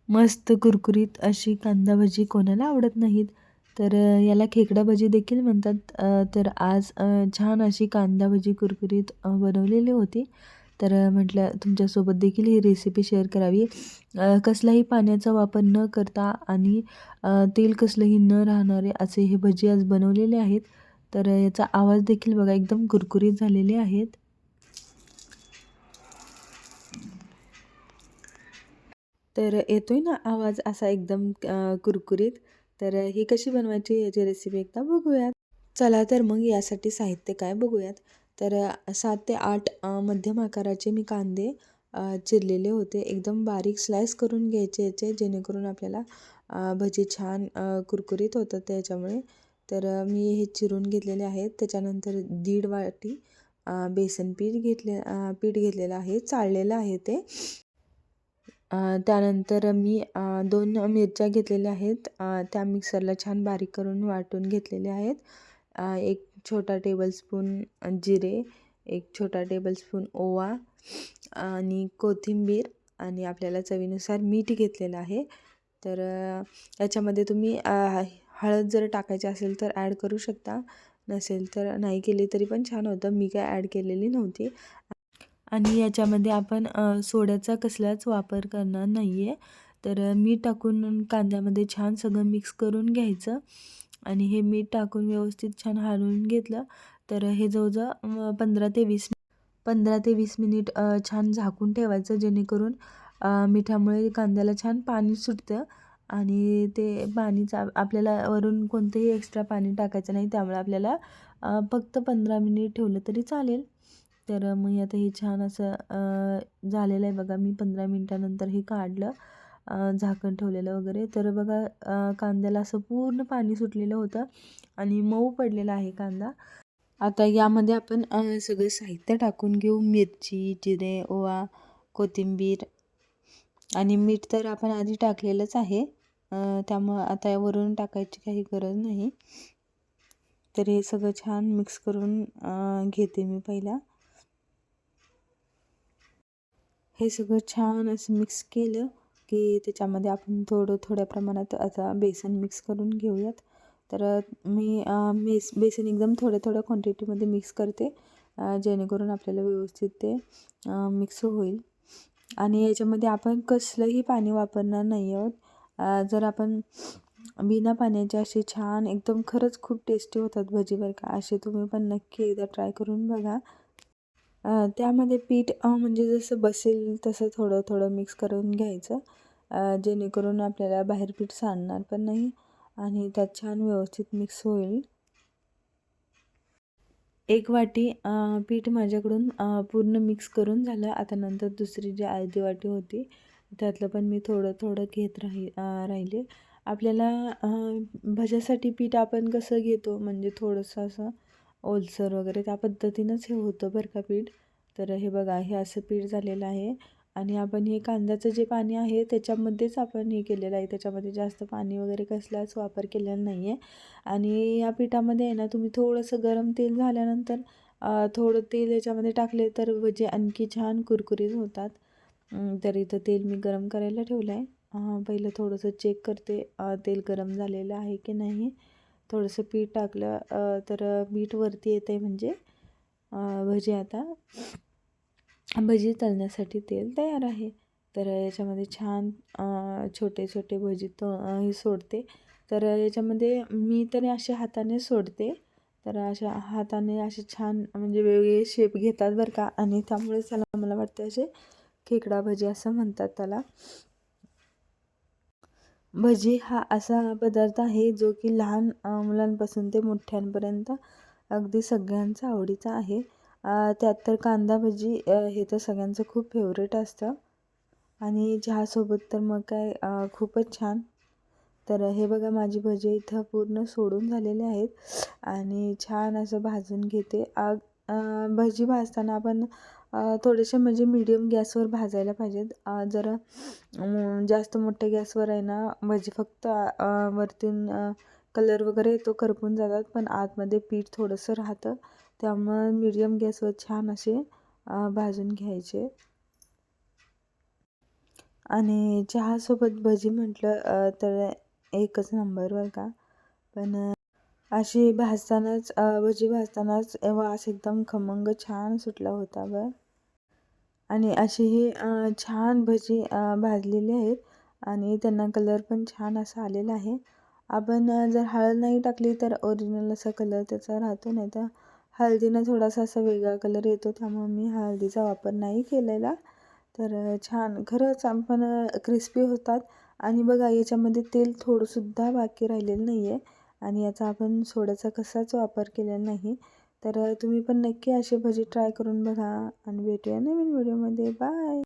मस्त कुरकुरीत अशी कांदा भजी कोणाला आवडत नाहीत. तर याला खेकडा भजी देखील म्हणतात. तर आज छान अशी कांदा भजी कुरकुरीत बनवलेली होती. तर म्हटलं तुमच्यासोबत देखील ही रेसिपी शेअर करावी. कसलाही पाण्याचा वापर न करता आणि तेल कसलंही न राहणारे असे हे भजी आज बनवलेले आहेत. तर याचा आवाज देखील बघा एकदम कुरकुरीत झालेले आहेत. तर येतोय ना आवाज असा एकदम कुरकुरीत. तर ही कशी बनवायची याची रेसिपी एकदा बघूयात. चला तर मग यासाठी साहित्य काय बघूयात. तर 7 ते 8 मध्यम आकाराचे मी कांदे चिरलेले होते. एकदम बारीक स्लाइस करून घ्यायचे याचे, जेणेकरून आपल्याला भजी छान कुरकुरीत होतात त्याच्यामुळे. तर मी हे चिरून घेतलेले आहेत. त्याच्यानंतर 1.5 वाटी बेसन पीठ घेतलेलं आहे, चाळलेलं आहे ते. त्यानंतर मी 2 मिरच्या घेतलेल्या आहेत. त्या मिक्सरला छान बारीक करून वाटून घेतलेल्या आहेत. 1 छोटा टेबलस्पून जिरे, 1 छोटा टेबलस्पून ओवा आणि कोथिंबीर आणि आपल्याला चवीनुसार मीठ घेतलेलं आहे. तर याच्यामध्ये तुम्ही हळद जर टाकायची असेल तर ॲड करू शकता. नसेल तर नाही केली तरी पण छान होतं. मी काय ॲड केलेली नव्हती. आणि याच्यामध्ये आपण सोड्याचा कसलाच वापर करणार नाही आहे. तर मीठ टाकून कांद्यामध्ये छान सगळं मिक्स करून घ्यायचं आणि हे मीठ टाकून व्यवस्थित छान हलवून घेतलं. तर हे जवळजवळ 15 ते 20 मिनिट छान झाकून ठेवायचं, जेणेकरून मिठामुळे कांद्याला छान पाणी सुटतं आणि ते पाणीचा आपल्याला वरून कोणतंही एक्स्ट्रा पाणी टाकायचं नाही. त्यामुळे आपल्याला फक्त 15 मिनिट ठेवलं तरी चालेल. तर मग आता हे छान असं झालेलं आहे बघा. मी 15 मिनिटानंतर हे काढलं, झाकण ठेवलेलं वगैरे. तर बघा कांद्याला असं पूर्ण पाणी सुटलेलं होतं आणि मऊ पडलेला आहे कांदा. आता यामध्ये आपण सगळं साहित्य टाकून घेऊ. मिरची, जिरे, ओवा, कोथिंबीर आणि मीठ तर आपण आधी टाकलेलंच आहे. त्यामुळं आता वरून टाकायची काही गरज नाही. तर हे सगळं छान मिक्स करून घेते मी पहिला. हे सगळं छान असं मिक्स केलं की त्याच्यामध्ये आपण थोड्या प्रमाणात आता बेसन मिक्स करून घेऊयात. तर मी बेसन एकदम थोड्या क्वांटिटीमध्ये मिक्स करते, जेणेकरून आपल्याला व्यवस्थित ते मिक्स होईल. आणि याच्यामध्ये आपण कसलंही पाणी वापरणार नाही आहोत. जर आपण बिना पाण्याचे असे छान एकदम खरंच खूप टेस्टी होतात भजी बरं का. असे तुम्ही पण नक्की एकदा ट्राय करून बघा. त्यामध्ये पीठ म्हणजे जसं बसेल तसं थोडं मिक्स करून घ्यायचं, जेणेकरून आपल्याला बाहेर पीठ सांडणार पण नाही आणि त्यात छान व्यवस्थित मिक्स होईल. 1 वाटी पीठ माझ्याकडून पूर्ण मिक्स करून झालं. आता नंतर दुसरी जी अर्धी वाटी होती त्यातलं पण मी थोडं घेत राहिले. आपल्याला भज्यासाठी पीठ आपण कसं घेतो म्हणजे थोडंसं असं ओलसर वगैरे त्या पद्धतीनंच हे होतं बरं का पीठ. तर हे बघा हे असं पीठ झालेलं आहे आणि आपण हे कांद्याचं जे पाणी आहे त्याच्यामध्येच आपण हे केलेलं आहे. त्याच्यामध्ये जास्त पाणी वगैरे कसलाच वापर केलेला नाही आहे. आणि या पिठामध्ये आहे ना तुम्ही थोडंसं गरम तेल झाल्यानंतर थोडं तेल याच्यामध्ये टाकले तर भजी आणखी छान कुरकुरीत होतात. तर इथं तेल मी गरम करायला ठेवलं आहे. पहिलं थोडंसं चेक करते तेल गरम झालेलं आहे की नाही. थोडंसं पीठ टाकलं तर मीठ वरती येतं आहे, म्हणजे भजी आता भजी तळण्यासाठी तेल तयार आहे. तर याच्यामध्ये छान छोटे भजी हे सोडते. तर याच्यामध्ये मी तरी अशा हाताने सोडते. तर अशा हाताने असे छान म्हणजे वेगवेगळे शेप घेतात बरं का, आणि त्यामुळे त्याला मला वाटतं असे खेकडा भजी असं म्हणतात त्याला. भजी हा असा पदार्थ आहे जो की लहान मुलांपासून ते मोठ्यांपर्यंत अगदी सगळ्यांचा आवडीचा आहे. त्यात तर कांदा भजी हे तर सगळ्यांचं खूप फेवरेट असतं आणि चहासोबत तर मग काय खूपच छान. तर हे बघा माझी भजी इथं पूर्ण सोडून झालेले आहेत आणि छान असं भाजून घेते. भजी भाजताना आपण थोडेसे म्हणजे मीडियम गॅसवर भाजायला पाहिजेत. जरा जास्त मोठ्या गॅसवर आहे ना भजी फक्त वरतून कलर वगैरे तो करपून जातात, पण आतमध्ये पीठ थोडंसं राहतं. त्यामुळं मीडियम गॅसवर छान असे भाजून घ्यायचे. आणि चहासोबत भजी म्हटलं तर एकच नंबर बरं का. पण अशी भाजतानाच भजी भाजतानाच वास एकदम खमंग छान सुटला होता बरं. आणि अशी ही छान भजी भाजलेली आहेत आणि त्यांना कलर पण छान असा आलेला आहे. आपण जर हळद नाही टाकली तर ओरिजिनल असा कलर त्याचा राहतो, नाही तर हळदीनं थोडासा असा वेगळा कलर येतो, त्यामुळे मी हळदीचा वापर नाही केलेला. तर छान खरंच आपण क्रिस्पी होतात. आणि बघा याच्यामध्ये तेल थोडंसुद्धा बाकी राहिलेलं नाही आहे आणि याचा आपण सोड्याचा कसाच वापर केलेला नाही. तर तुम्ही पण नक्की अशी भजी ट्राय करून बघा आणि भेटूया नवीन व्हिडिओमध्ये. बाय.